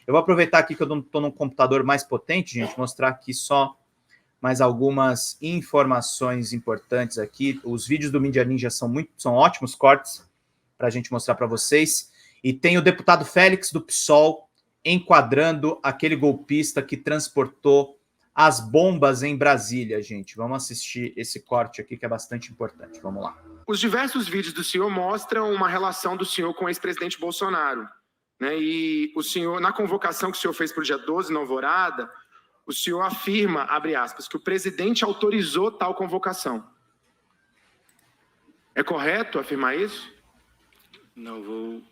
Eu vou aproveitar aqui que eu não estou num computador mais potente, gente, mostrar aqui só mais algumas informações importantes aqui. Os vídeos do Mídia Ninja são ótimos cortes para a gente mostrar para vocês. E tem o deputado Félix do PSOL enquadrando aquele golpista que transportou as bombas em Brasília, gente. Vamos assistir esse corte aqui que é bastante importante. Vamos lá. Os diversos vídeos do senhor mostram uma relação do senhor com o ex-presidente Bolsonaro, né? E o senhor, na convocação que o senhor fez para o dia 12, na Alvorada, o senhor afirma, abre aspas, que o presidente autorizou tal convocação. É correto afirmar isso? Não vou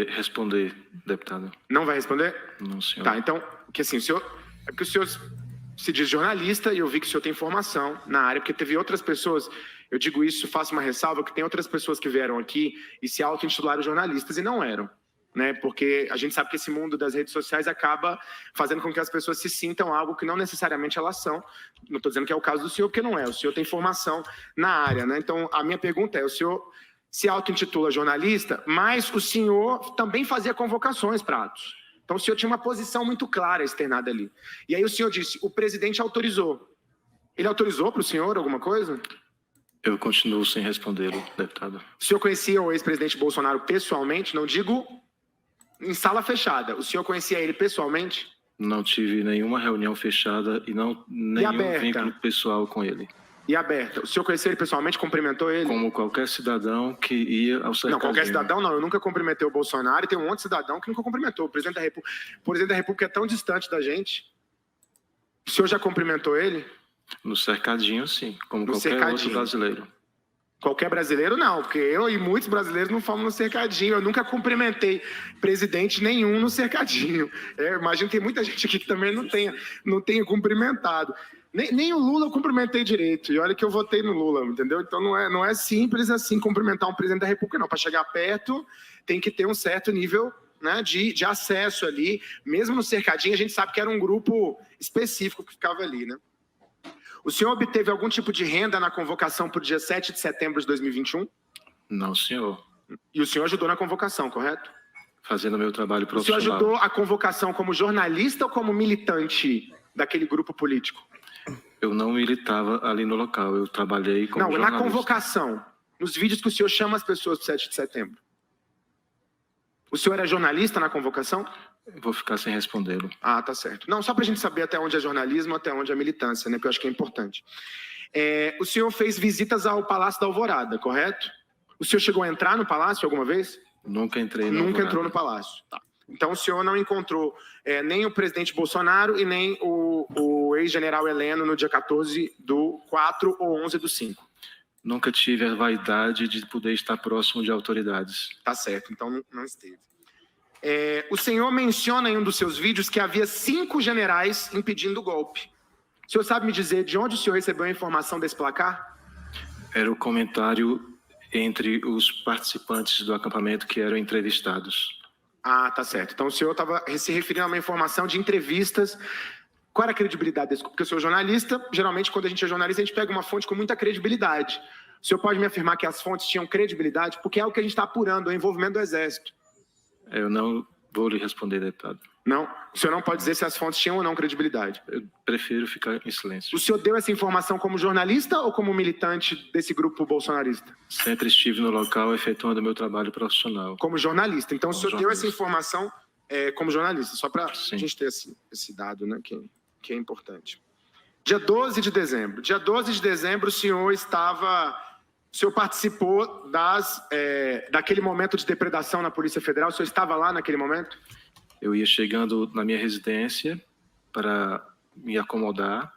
responder, deputado. Não vai responder? Não, senhor. Tá, então, que assim, é porque o senhor se diz jornalista e eu vi que o senhor tem formação na área, porque teve outras pessoas, eu digo isso, faço uma ressalva, que tem outras pessoas que vieram aqui e se auto-intitularam jornalistas e não eram, né? Porque a gente sabe que esse mundo das redes sociais acaba fazendo com que as pessoas se sintam algo que não necessariamente elas são. Não estou dizendo que é o caso do senhor, porque não é. O senhor tem formação na área, né? Então, a minha pergunta é, o senhor se auto-intitula jornalista, mas o senhor também fazia convocações para atos. Então, o senhor tinha uma posição muito clara externada ali. E aí o senhor disse, o presidente autorizou. Ele autorizou para o senhor alguma coisa? Eu continuo sem respondê-lo, deputado. O senhor conhecia o ex-presidente Bolsonaro pessoalmente? Não digo em sala fechada. O senhor conhecia ele pessoalmente? Não tive nenhuma reunião fechada e nenhum vínculo pessoal com ele. E aberta? O senhor conheceu ele pessoalmente, cumprimentou ele? Como qualquer cidadão que ia ao cercadinho. Não, qualquer cidadão não. Eu nunca cumprimentei o Bolsonaro e tem um monte de cidadão que nunca cumprimentou. O presidente da República é tão distante da gente. O senhor já cumprimentou ele? No cercadinho, sim. Como qualquer outro brasileiro. Qualquer brasileiro, não. Porque eu e muitos brasileiros não fomos no cercadinho. Eu nunca cumprimentei presidente nenhum no cercadinho. Eu imagino que tem muita gente aqui que também não tenha cumprimentado. Nem o Lula eu cumprimentei direito. E olha que eu votei no Lula, entendeu? Então não é simples assim cumprimentar um presidente da República, não. Para chegar perto, tem que ter um certo nível, né, de acesso ali. Mesmo no cercadinho, a gente sabe que era um grupo específico que ficava ali, né? O senhor obteve algum tipo de renda na convocação para o dia 7 de setembro de 2021? Não, senhor. E o senhor ajudou na convocação, correto? Fazendo meu trabalho profissional. O senhor ajudou a convocação como jornalista ou como militante daquele grupo político? Eu não militava ali no local, eu trabalhei como jornalista. Não, na convocação, nos vídeos que o senhor chama as pessoas para o 7 de setembro. O senhor era jornalista na convocação? Eu vou ficar sem respondê-lo. Ah, tá certo. Não, só para a gente saber até onde é jornalismo, até onde é militância, né? Porque eu acho que é importante. O senhor fez visitas ao Palácio da Alvorada, correto? O senhor chegou a entrar no Palácio alguma vez? Nunca entrei no Nunca Alvorada. Entrou no Palácio, tá. Então o senhor não encontrou nem o presidente Bolsonaro e nem o ex-general Heleno no dia 14 do 4 ou 11 do 5. Nunca tive a vaidade de poder estar próximo de autoridades. Tá certo, então não esteve. O senhor menciona em um dos seus vídeos que havia 5 generais impedindo o golpe. O senhor sabe me dizer de onde o senhor recebeu a informação desse placar? Era o comentário entre os participantes do acampamento que eram entrevistados. Ah, tá certo. Então o senhor estava se referindo a uma informação de entrevistas. Qual era a credibilidade desse? Porque eu sou jornalista, geralmente quando a gente é jornalista a gente pega uma fonte com muita credibilidade. O senhor pode me afirmar que as fontes tinham credibilidade? Porque é o que a gente está apurando, o envolvimento do Exército. Eu não vou lhe responder, deputado. Não? O senhor não pode dizer se as fontes tinham ou não credibilidade? Eu prefiro ficar em silêncio. O senhor deu essa informação como jornalista ou como militante desse grupo bolsonarista? Sempre estive no local efetuando meu trabalho profissional. Como jornalista. Então o senhor deu essa informação como jornalista, só para a gente ter esse dado, né, que é importante. Dia 12 de dezembro. Dia 12 de dezembro o senhor participou daquele momento de depredação na Polícia Federal? O senhor estava lá naquele momento? Eu ia chegando na minha residência para me acomodar,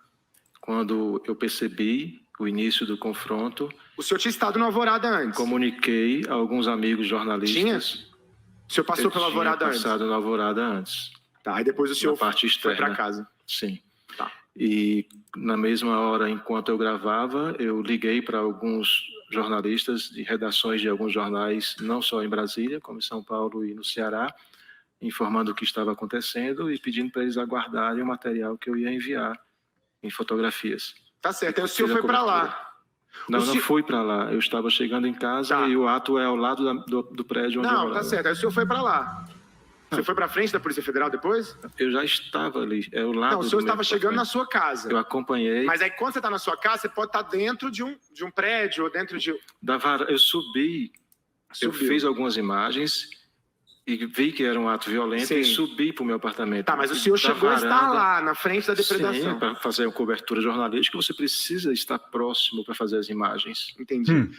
quando eu percebi o início do confronto. O senhor tinha estado na Alvorada antes? Comuniquei a alguns amigos jornalistas. Tinha? O senhor passou pela Alvorada antes? Eu tinha passado na Alvorada antes. Tá, aí depois o senhor foi para casa? Sim. Tá. E na mesma hora, enquanto eu gravava, eu liguei para alguns jornalistas de redações de alguns jornais, não só em Brasília, como em São Paulo e no Ceará, informando o que estava acontecendo e pedindo para eles aguardarem o material que eu ia enviar em fotografias. Tá certo, aí o senhor foi para lá. Não fui para lá. Eu estava chegando em casa e o ato é ao lado do prédio onde eu morava. Não, tá certo, aí o senhor foi para lá. Você foi para frente da Polícia Federal depois? Eu já estava ali, é o lado. Não, o senhor estava chegando na sua casa. Eu acompanhei. Mas aí quando você está na sua casa, você pode estar dentro de um prédio ou dentro de... Eu subi, eu fiz algumas imagens e vi que era um ato violento. Sim. E subi para o meu apartamento. Tá, mas o senhor chegou a estar lá, na frente da depredação. Sim, para fazer uma cobertura jornalística, você precisa estar próximo para fazer as imagens. Entendi.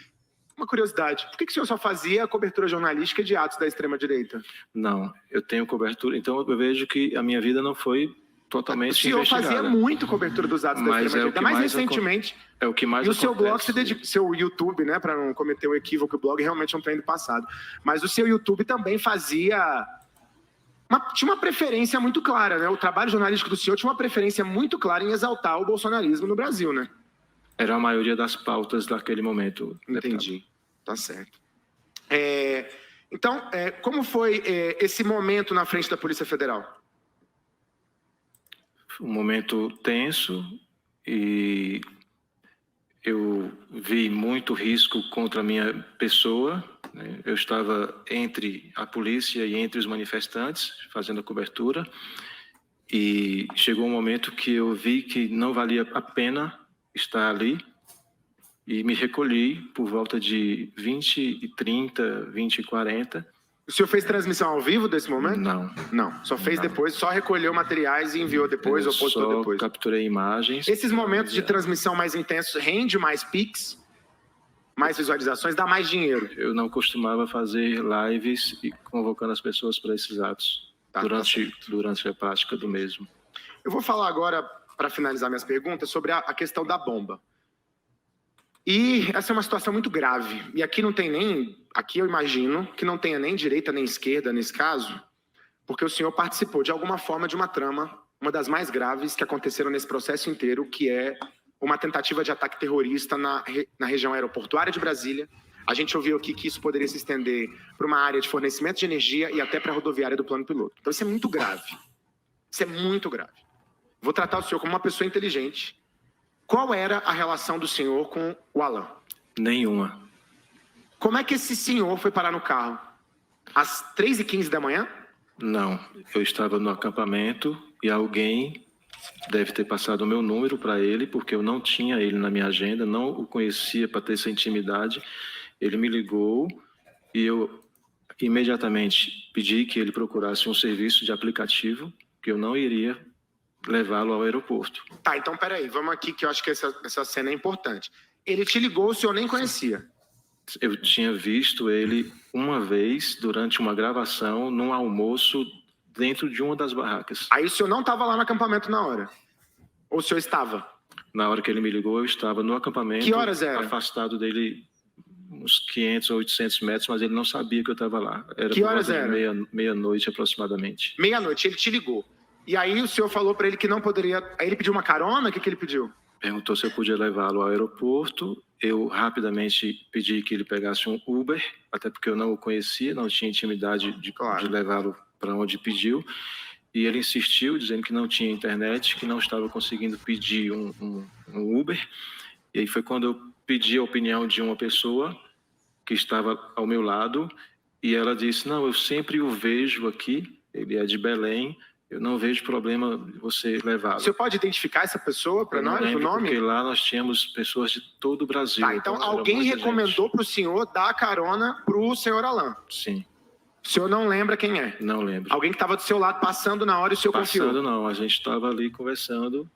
Uma curiosidade, por que o senhor só fazia a cobertura jornalística de atos da extrema-direita? Não, eu tenho cobertura, então eu vejo que a minha vida não foi totalmente investigada. O senhor fazia muito cobertura dos atos da extrema-direita, mais recentemente. É o que mais acontece. E o seu blog se dedica, seu YouTube, né, para não cometer o equívoco, o blog realmente é um trem do passado. Mas o seu YouTube também fazia... tinha uma preferência muito clara, né? O trabalho jornalístico do senhor tinha uma preferência muito clara em exaltar o bolsonarismo no Brasil, né? Era a maioria das pautas daquele momento. Entendi. Deputado. Tá certo. Então, como foi esse momento na frente da Polícia Federal? Um momento tenso e eu vi muito risco contra a minha pessoa. Né? Eu estava entre a polícia e entre os manifestantes, fazendo a cobertura. E chegou um momento que eu vi que não valia a pena estar ali e me recolhi por volta de 20h30, 20h40. O senhor fez transmissão ao vivo desse momento? Não. Não, só fez depois, só recolheu materiais e enviou depois ou postou depois? Só capturei imagens. Esses momentos de transmissão mais intensos rende mais pics, mais visualizações, dá mais dinheiro? Eu não costumava fazer lives e convocando as pessoas para esses atos durante a prática do mesmo. Eu vou falar agora, para finalizar minhas perguntas, sobre a questão da bomba. E essa é uma situação muito grave. E aqui não tem nem... Aqui eu imagino que não tenha nem direita nem esquerda nesse caso, porque o senhor participou de alguma forma de uma trama, uma das mais graves que aconteceram nesse processo inteiro, que é uma tentativa de ataque terrorista na região aeroportuária de Brasília. A gente ouviu aqui que isso poderia se estender para uma área de fornecimento de energia e até para a rodoviária do plano piloto. Então isso é muito grave. Isso é muito grave. Vou tratar o senhor como uma pessoa inteligente. Qual era a relação do senhor com o Alan? Nenhuma. Como é que esse senhor foi parar no carro? Às 3h15 da manhã? Não, eu estava no acampamento e alguém deve ter passado o meu número para ele, porque eu não tinha ele na minha agenda, não o conhecia para ter essa intimidade. Ele me ligou e eu imediatamente pedi que ele procurasse um serviço de aplicativo, que eu não iria levá-lo ao aeroporto. Tá, então peraí, vamos aqui que eu acho que essa cena é importante. Ele te ligou, o senhor nem conhecia? Eu tinha visto ele uma vez durante uma gravação, num almoço dentro de uma das barracas. Aí o senhor não estava lá no acampamento na hora? Ou o senhor estava? Na hora que ele me ligou, eu estava no acampamento. Que horas era? Afastado dele uns 500 ou 800 metros, mas ele não sabia que eu estava lá. Era que horas era? Meia-noite aproximadamente. Meia-noite, ele te ligou. E aí o senhor falou para ele que não poderia... Aí ele pediu uma carona? O que ele pediu? Perguntou se eu podia levá-lo ao aeroporto. Eu rapidamente pedi que ele pegasse um Uber, até porque eu não o conhecia, não tinha intimidade de levá-lo para onde pediu. E ele insistiu, dizendo que não tinha internet, que não estava conseguindo pedir um Uber. E aí foi quando eu pedi a opinião de uma pessoa que estava ao meu lado, e ela disse, não, eu sempre o vejo aqui, ele é de Belém, eu não vejo problema você levá-lo. Você pode identificar essa pessoa para nós, o nome? Porque lá nós tínhamos pessoas de todo o Brasil. Tá, então alguém recomendou para o senhor dar a carona para o senhor Alan? Sim. O senhor não lembra quem é? Não lembro. Alguém que estava do seu lado passando na hora e o senhor confiou? Passando não, a gente estava ali conversando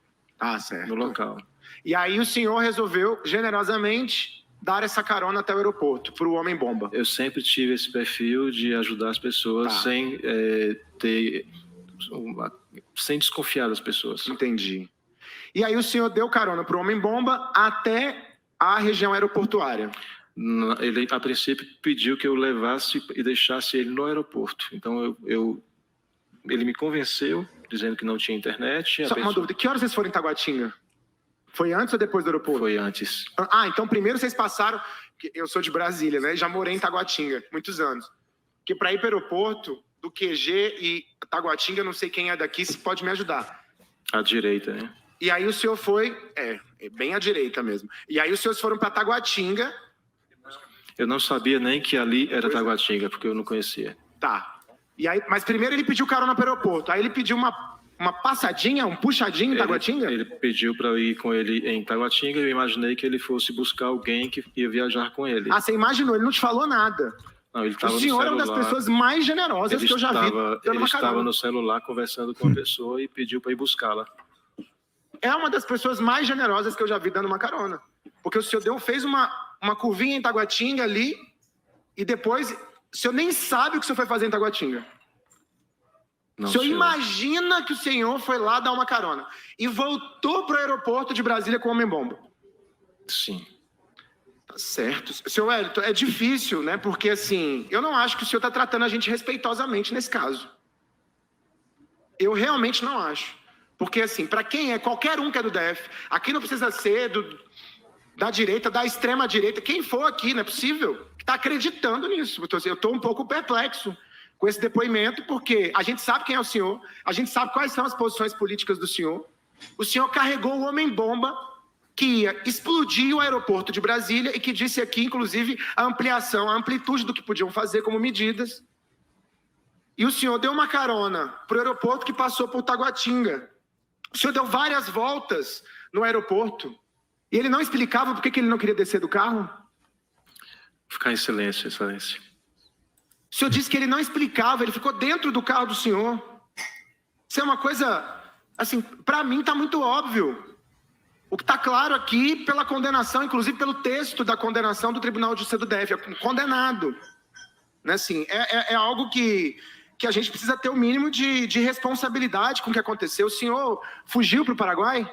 no local. E aí o senhor resolveu, generosamente, dar essa carona até o aeroporto, para o Homem-Bomba. Eu sempre tive esse perfil de ajudar as pessoas sem sem desconfiar das pessoas. Entendi. E aí o senhor deu carona para o Homem-Bomba até a região aeroportuária? Ele, a princípio, pediu que eu levasse e deixasse ele no aeroporto. Então, ele me convenceu, dizendo que não tinha internet. Só uma dúvida, que horas vocês foram em Taguatinga? Foi antes ou depois do aeroporto? Foi antes. Ah, então primeiro vocês passaram... Eu sou de Brasília, né? Já morei em Taguatinga, muitos anos. Porque para ir para o aeroporto, do QG e Taguatinga, não sei quem é daqui, se pode me ajudar. À direita, né? E aí o senhor foi... É bem à direita mesmo. E aí os senhores foram para Taguatinga... Eu não sabia nem que ali era Taguatinga, porque eu não conhecia. Tá. E aí, mas primeiro ele pediu carona para o aeroporto. Aí ele pediu uma passadinha, um puxadinho em Taguatinga? Ele pediu para eu ir com ele em Taguatinga e eu imaginei que ele fosse buscar alguém que ia viajar com ele. Ah, você imaginou, ele não te falou nada. Não, ele estava no celular. O senhor é uma das pessoas mais generosas que eu já vi. Ele estava no celular conversando com a pessoa e pediu para ir buscá-la. É uma das pessoas mais generosas que eu já vi dando uma carona. Porque o senhor fez uma curvinha em Taguatinga ali e depois o senhor nem sabe o que o senhor foi fazer em Taguatinga. Não, o senhor imagina que o senhor foi lá dar uma carona e voltou para o aeroporto de Brasília com o homem-bomba. Sim. Tá certo. Senhor Wellington, é difícil, né? Porque, assim, eu não acho que o senhor está tratando a gente respeitosamente nesse caso. Eu realmente não acho. Porque, assim, para quem qualquer um que é do DF, aqui não precisa ser da direita, da extrema-direita, quem for aqui, não é possível, que está acreditando nisso. Eu estou um pouco perplexo com esse depoimento, porque a gente sabe quem é o senhor, a gente sabe quais são as posições políticas do senhor. O senhor carregou o homem-bomba que ia explodir o aeroporto de Brasília e que disse aqui, inclusive, a amplitude do que podiam fazer como medidas. E o senhor deu uma carona para o aeroporto que passou por Taguatinga. O senhor deu várias voltas no aeroporto e ele não explicava por que ele não queria descer do carro? Ficar em silêncio, excelência. O senhor disse que ele não explicava, ele ficou dentro do carro do senhor. Isso é uma coisa, assim, para mim está muito óbvio. O que está claro aqui pela condenação, inclusive pelo texto da condenação do Tribunal de Justiça do DF, é condenado. Né, assim, é algo que a gente precisa ter o mínimo de responsabilidade com o que aconteceu. O senhor fugiu para o Paraguai?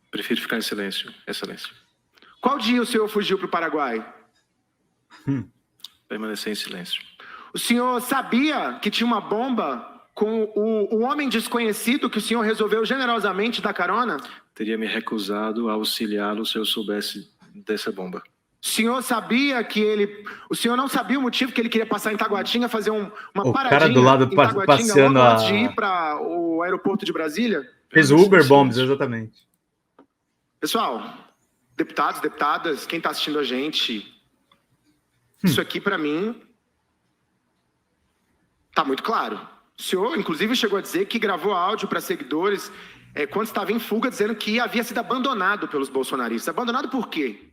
Prefiro ficar em silêncio, excelência. Qual dia o senhor fugiu para o Paraguai? Permanecer em silêncio. O senhor sabia que tinha uma bomba com o homem desconhecido que o senhor resolveu generosamente dar carona? Teria me recusado a auxiliá-lo se eu soubesse dessa bomba. O senhor sabia que o senhor não sabia o motivo que ele queria passar em Taguatinga, fazer uma paradinha cara do lado em Taguatinga, passeando antes de ir para o aeroporto de Brasília? Fez o Uber Bombs, exatamente. Pessoal, deputados, deputadas, quem está assistindo a gente, isso aqui para mim está muito claro. O senhor, inclusive, chegou a dizer que gravou áudio para seguidores quando estava em fuga, dizendo que havia sido abandonado pelos bolsonaristas. Abandonado por quê?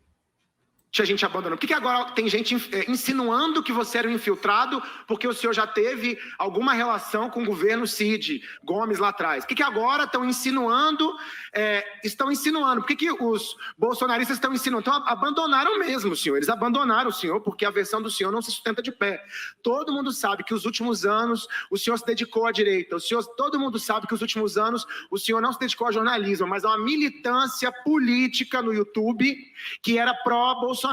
Tinha gente abandonando. Por que agora tem gente insinuando que você era um infiltrado porque o senhor já teve alguma relação com o governo Cid Gomes lá atrás? Por que agora estão insinuando? Por que os bolsonaristas estão insinuando? Então abandonaram mesmo o senhor. Eles abandonaram o senhor porque a versão do senhor não se sustenta de pé. Todo mundo sabe que os últimos anos o senhor se dedicou à direita. Todo mundo sabe que os últimos anos o senhor não se dedicou ao jornalismo, mas a uma militância política no YouTube que era pró-Bolsonaro.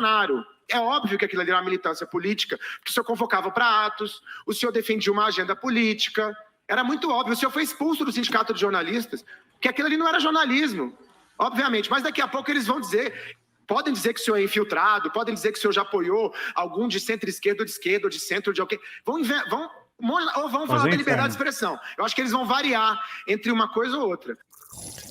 É óbvio que aquilo ali era uma militância política, que o senhor convocava para atos, o senhor defendia uma agenda política, era muito óbvio. O senhor foi expulso do sindicato de jornalistas, que aquilo ali não era jornalismo, obviamente, mas daqui a pouco eles vão dizer, podem dizer que o senhor é infiltrado, podem dizer que o senhor já apoiou algum de centro-esquerda, ou de esquerda, ou de centro, de alguém, vão falar da liberdade de expressão. Eu acho que eles vão variar entre uma coisa ou outra.